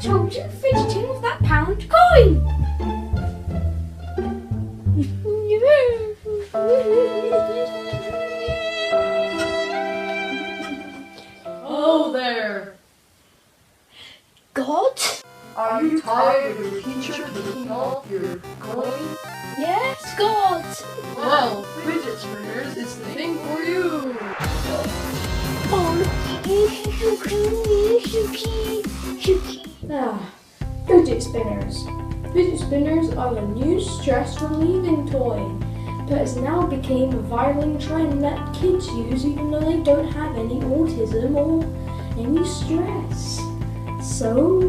told you fidgeting with that pound coin? Hello there. God? Are you tired of your teacher taking off your coin? Yes, God. Well, fidget spinners is the thing for you. Fidget spinners. Fidget spinners are the new stress relieving toy, but it's now became a viral trend that kids use even though they don't have any autism or any stress. So,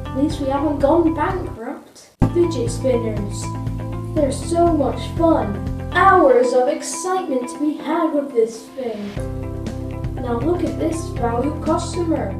at least we haven't gone bankrupt. Fidget spinners. They're so much fun. Hours of excitement to be had with this thing. Now look at this valued customer.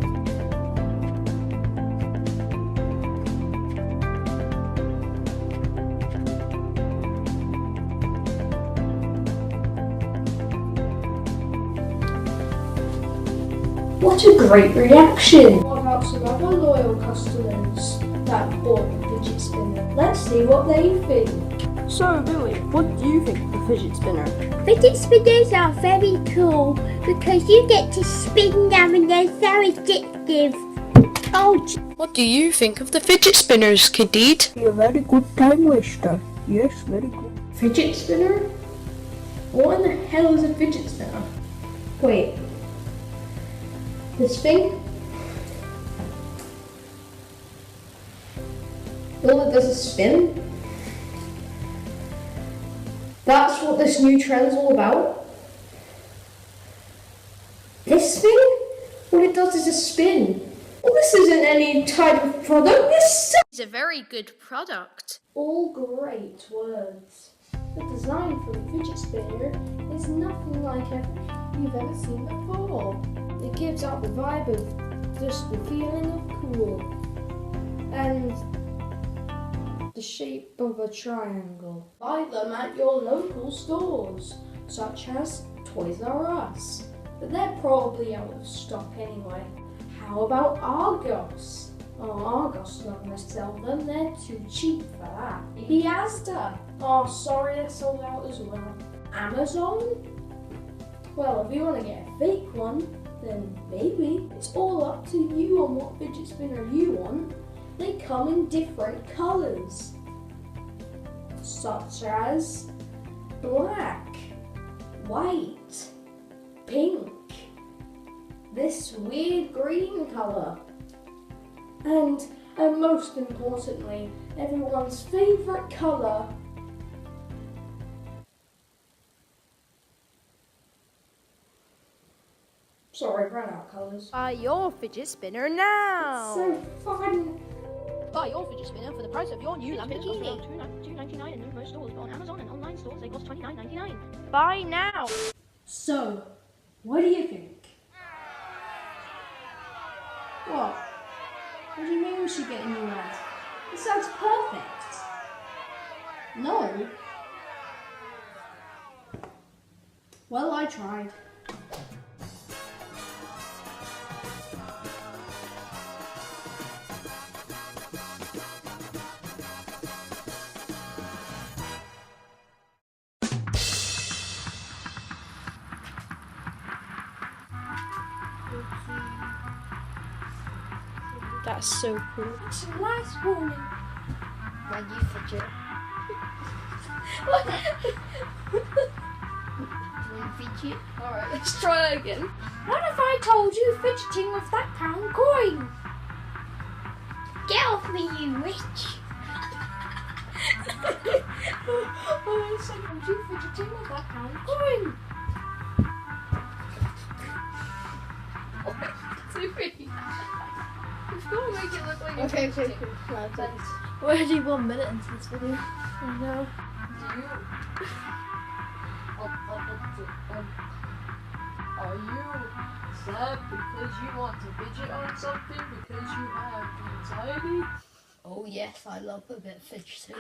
What a great reaction! What about some other loyal customers that bought the fidget spinner? Let's see what they think. So, Billy, what do you think of the fidget spinner? Fidget spinners are very cool because you get to spin them and they're so addictive. Oh, What do you think of the fidget spinners, Kadid? A very good time waster. Yes, very good. Fidget spinner? What in the hell is a fidget spinner? Wait. This thing? All it does is spin? That's what this new trend's all about? This thing? What it does is just spin. Well, this isn't any type of product. This It's a very good product. all great words. The design for the fidget spinner is nothing like you've ever seen before. It gives out the vibe of just the feeling of cool and the shape of a triangle. Buy them at your local stores, such as Toys R Us, but they're probably out of stock anyway. How about Argos? Oh, Argos not going to sell them, they're too cheap for that. Maybe Asda? Oh, sorry, they're sold out as well. Amazon? Well, if you want to get a fake one, then maybe. It's all up to you on what fidget spinner you want. They come in different colours, such as black, white, pink, this weird green colour, and most importantly, everyone's favourite colour, sorry, ran out of colours. Buy your fidget spinner now. So fun! Buy your fidget spinner for the price of your new Lamborghini. $2.99 in most stores, but on Amazon and online stores they cost $29.99. Buy now. So, what do you think? What? What do you mean we should get a new ad? It sounds perfect. No. Well, I tried. That's so cool. It's a nice warning. when you fidget. When fidget. Alright, let's try that again. What if I told you fidgeting with that pound coin? Get off me, you witch! I said, told you fidgeting with that pound coin. It's gonna make it look like Okay. We're already 1 minute into this video. Oh no. Are you sad because you want to fidget on something because you have anxiety? Oh yes, I love a bit of fidgeting.